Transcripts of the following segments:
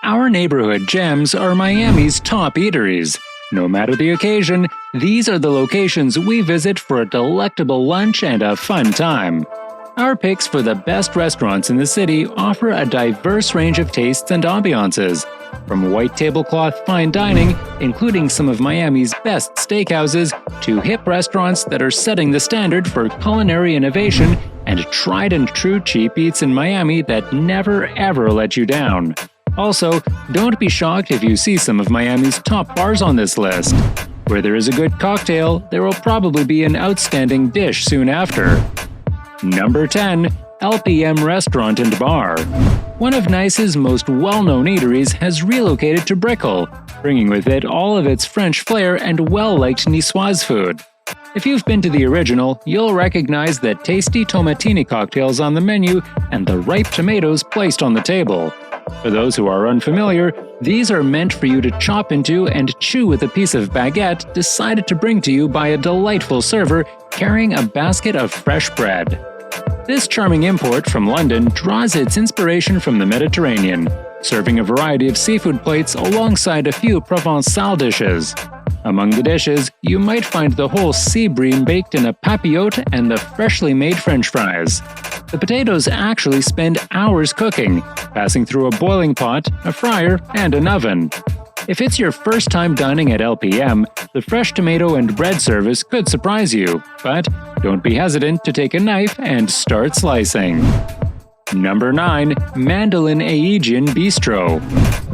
Our neighborhood gems are Miami's top eateries. No matter the occasion, these are the locations we visit for a delectable lunch and a fun time. Our picks for the best restaurants in the city offer a diverse range of tastes and ambiances. From white tablecloth fine dining, including some of Miami's best steakhouses, to hip restaurants that are setting the standard for culinary innovation, and tried-and-true cheap eats in Miami that never ever let you down. Also, don't be shocked if you see some of Miami's top bars on this list. Where there is a good cocktail, there will probably be an outstanding dish soon after. Number 10. LPM Restaurant and Bar. One of Nice's most well-known eateries has relocated to Brickell, bringing with it all of its French flair and well-liked Niçoise food. If you've been to the original, you'll recognize the tasty tomatini cocktails on the menu and the ripe tomatoes placed on the table. For those who are unfamiliar, these are meant for you to chop into and chew with a piece of baguette decided to bring to you by a delightful server carrying a basket of fresh bread. This charming import from London draws its inspiration from the Mediterranean, serving a variety of seafood plates alongside a few Provençal dishes. Among the dishes, you might find the whole sea bream baked in a papillote and the freshly made French fries. The potatoes actually spend hours cooking, passing through a boiling pot, a fryer, and an oven. If it's your first time dining at LPM, the fresh tomato and bread service could surprise you, but don't be hesitant to take a knife and start slicing. Number 9. Mandolin AEGEAN Bistro.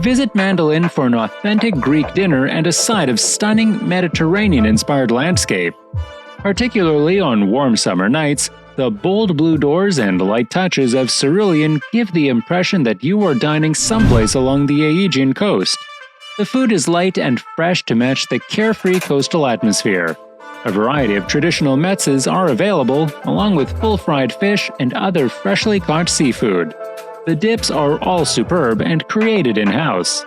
Visit Mandolin for an authentic Greek dinner and a side of stunning Mediterranean-inspired landscape. Particularly on warm summer nights, the bold blue doors and light touches of cerulean give the impression that you are dining someplace along the Aegean coast. The food is light and fresh to match the carefree coastal atmosphere. A variety of traditional metzes are available, along with full-fried fish and other freshly caught seafood. The dips are all superb and created in-house.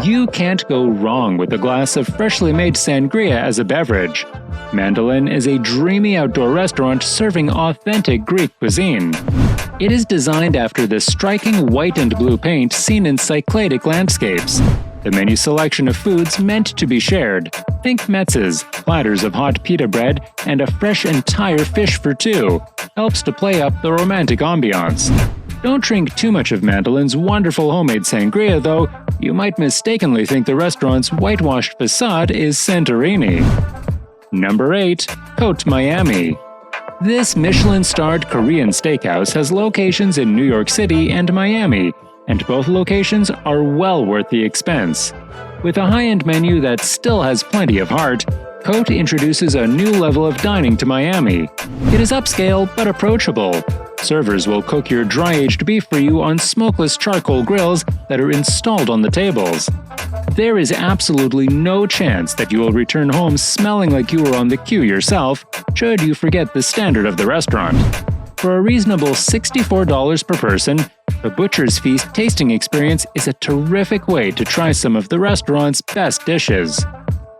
You can't go wrong with a glass of freshly made sangria as a beverage. Mandolin is a dreamy outdoor restaurant serving authentic Greek cuisine. It is designed after the striking white and blue paint seen in Cycladic landscapes. The menu selection of foods meant to be shared. Think metzes, platters of hot pita bread, and a fresh entire fish for two. Helps to play up the romantic ambiance. Don't drink too much of Mandolin's wonderful homemade sangria though, you might mistakenly think the restaurant's whitewashed facade is Santorini. Number 8. COTE Miami. This Michelin-starred Korean steakhouse has locations in New York City and Miami, and both locations are well worth the expense. With a high-end menu that still has plenty of heart, COTE introduces a new level of dining to Miami. It is upscale but approachable. Servers will cook your dry-aged beef for you on smokeless charcoal grills that are installed on the tables. There is absolutely no chance that you will return home smelling like you were on the queue yourself, should you forget the standard of the restaurant. For a reasonable $64 per person, the Butcher's Feast tasting experience is a terrific way to try some of the restaurant's best dishes.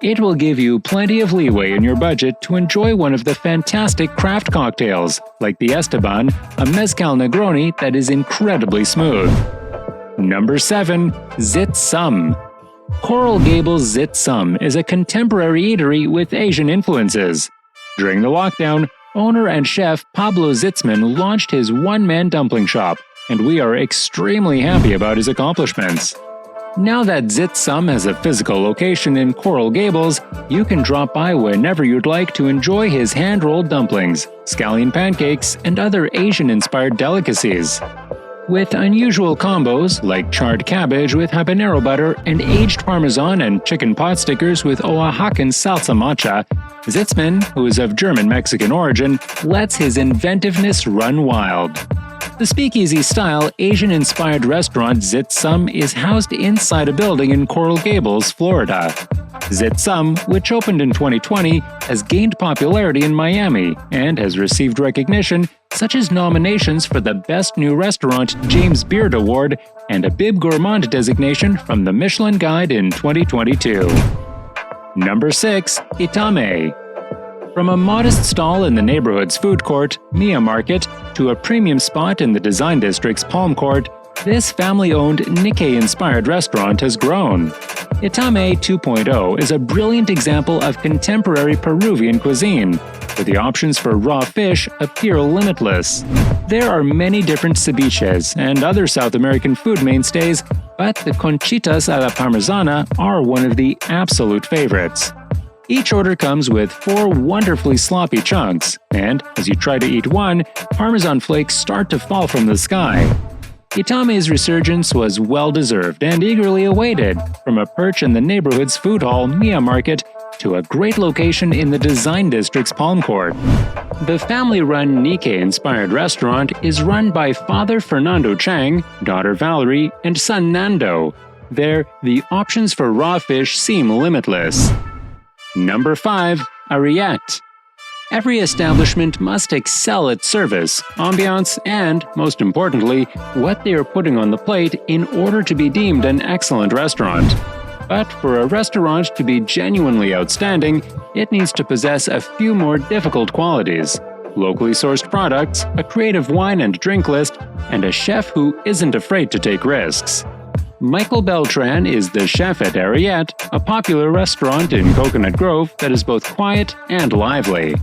It will give you plenty of leeway in your budget to enjoy one of the fantastic craft cocktails, like the Esteban, a mezcal Negroni that is incredibly smooth. Number 7. ZITZ. Coral Gables ZITZ is a contemporary eatery with Asian influences. During the lockdown, owner and chef Pablo Zitzman launched his one-man dumpling shop, and we are extremely happy about his accomplishments. Now that ZITZ has a physical location in Coral Gables, you can drop by whenever you'd like to enjoy his hand-rolled dumplings, scallion pancakes, and other Asian-inspired delicacies. With unusual combos like charred cabbage with habanero butter and aged parmesan and chicken pot stickers with Oaxacan salsa matcha, Zitzman, who is of German-Mexican origin, lets his inventiveness run wild. The speakeasy-style Asian-inspired restaurant ZITZ is housed inside a building in Coral Gables, Florida. ZITZ, which opened in 2020, has gained popularity in Miami and has received recognition such as nominations for the Best New Restaurant James Beard Award and a Bib Gourmand designation from the Michelin Guide in 2022. Number 6. ITAMAE. From a modest stall in the neighborhood's food court, Mia Market, to a premium spot in the Design District's Palm Court, This family-owned Nikkei-inspired restaurant has grown. ITAMAE 2.0 is a brilliant example of contemporary Peruvian cuisine, where the options for raw fish appear limitless. There are many different ceviches and other South American food mainstays, but the conchitas a la parmesana are one of the absolute favorites. Each order comes with 4 wonderfully sloppy chunks, and as you try to eat one, parmesan flakes start to fall from the sky. ITAMAE's resurgence was well-deserved and eagerly awaited, from a perch in the neighborhood's food hall, Mia Market, to a great location in the Design District's Palm Court. The family-run Nikkei-inspired restaurant is run by Father Fernando Chang, daughter Valerie, and son Nando. There, the options for raw fish seem limitless. Number 5. ARIETE. Every establishment must excel at service, ambiance, and, most importantly, what they are putting on the plate in order to be deemed an excellent restaurant. But for a restaurant to be genuinely outstanding, it needs to possess a few more difficult qualities: locally sourced products, a creative wine and drink list, and a chef who isn't afraid to take risks. Michael Beltran is the chef at ARIETE, a popular restaurant in Coconut Grove that is both quiet and lively.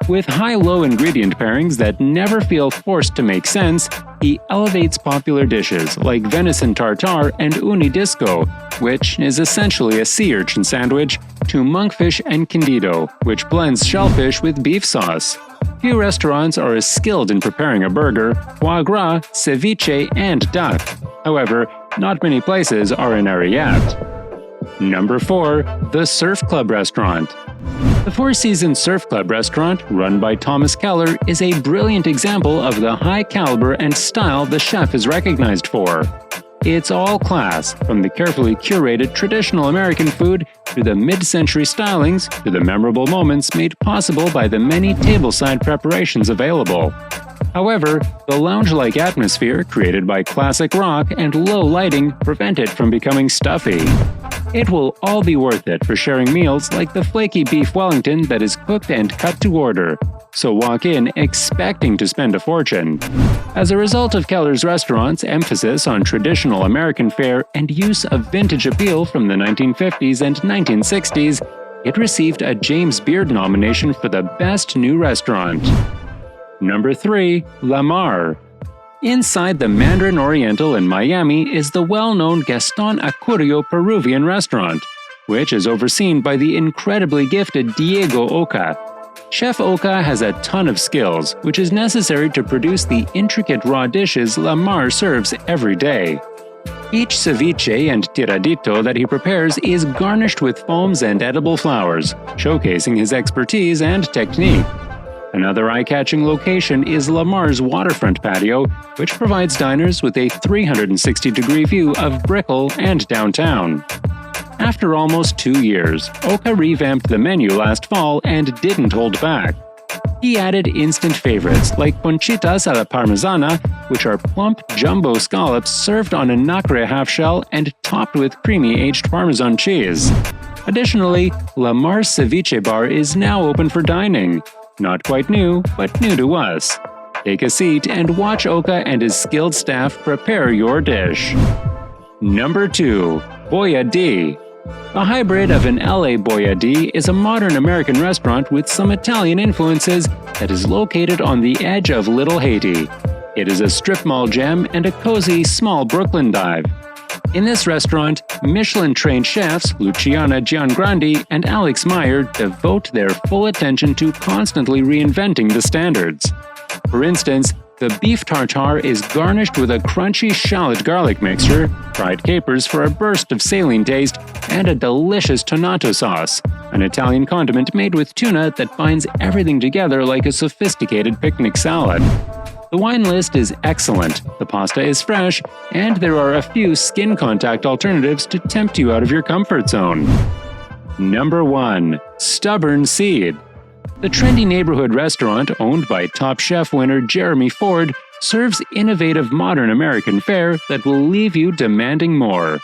With high-low ingredient pairings that never feel forced to make sense, he elevates popular dishes like venison tartare and uni disco, which is essentially a sea urchin sandwich, to monkfish and candido, which blends shellfish with beef sauce. Few restaurants are as skilled in preparing a burger, foie gras, ceviche, and duck. However, not many places are in ARIETE. Number 4. The Surf Club Restaurant. The Four Seasons Surf Club restaurant, run by Thomas Keller, is a brilliant example of the high caliber and style the chef is recognized for. It's all class, from the carefully curated traditional American food to the mid-century stylings to the memorable moments made possible by the many tableside preparations available. However, the lounge-like atmosphere created by classic rock and low lighting prevent it from becoming stuffy. It will all be worth it for sharing meals like the flaky beef Wellington that is cooked and cut to order, so walk in expecting to spend a fortune. As a result of Keller's restaurant's emphasis on traditional American fare and use of vintage appeal from the 1950s and 1960s, it received a James Beard nomination for the Best New Restaurant. Number 3. La Mar. Inside the Mandarin Oriental in Miami is the well-known Gaston Acurio Peruvian restaurant, which is overseen by the incredibly gifted Diego Oca. Chef Oca has a ton of skills, which is necessary to produce the intricate raw dishes La Mar serves every day. Each ceviche and tiradito that he prepares is garnished with foams and edible flowers, showcasing his expertise and technique. Another eye-catching location is La Mar's waterfront patio, which provides diners with a 360-degree view of Brickell and downtown. After almost 2 years, Oca revamped the menu last fall and didn't hold back. He added instant favorites like conchitas a la parmesana, which are plump jumbo scallops served on a nacre half-shell and topped with creamy aged Parmesan cheese. Additionally, La Mar's ceviche bar is now open for dining. Not quite new, but new to us. Take a seat and watch Oca and his skilled staff prepare your dish. Number 2. BOIA D. A hybrid of an LA BOIA D is a modern American restaurant with some Italian influences that is located on the edge of Little Haiti. It is a strip mall gem and a cozy, small Brooklyn dive. In this restaurant, Michelin-trained chefs Luciana Giangrandi and Alex Meyer devote their full attention to constantly reinventing the standards. For instance, the beef tartare is garnished with a crunchy shallot garlic mixture, fried capers for a burst of saline taste, and a delicious tonnato sauce, an Italian condiment made with tuna that binds everything together like a sophisticated picnic salad. The wine list is excellent, the pasta is fresh, and there are a few skin contact alternatives to tempt you out of your comfort zone. Number 1. Stubborn Seed. The trendy neighborhood restaurant, owned by Top Chef winner Jeremy Ford, serves innovative modern American fare that will leave you demanding more.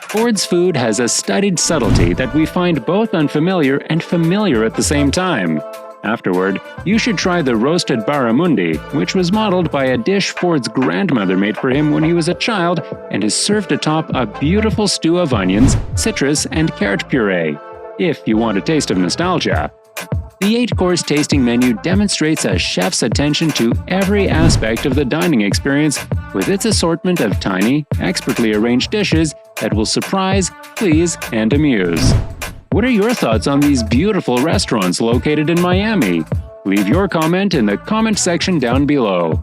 Ford's food has a studied subtlety that we find both unfamiliar and familiar at the same time. Afterward, you should try the roasted barramundi, which was modeled by a dish Ford's grandmother made for him when he was a child and is served atop a beautiful stew of onions, citrus, and carrot puree, if you want a taste of nostalgia. The 8-course tasting menu demonstrates a chef's attention to every aspect of the dining experience with its assortment of tiny, expertly arranged dishes that will surprise, please, and amuse. What are your thoughts on these beautiful restaurants located in Miami? Leave your comment in the comment section down below.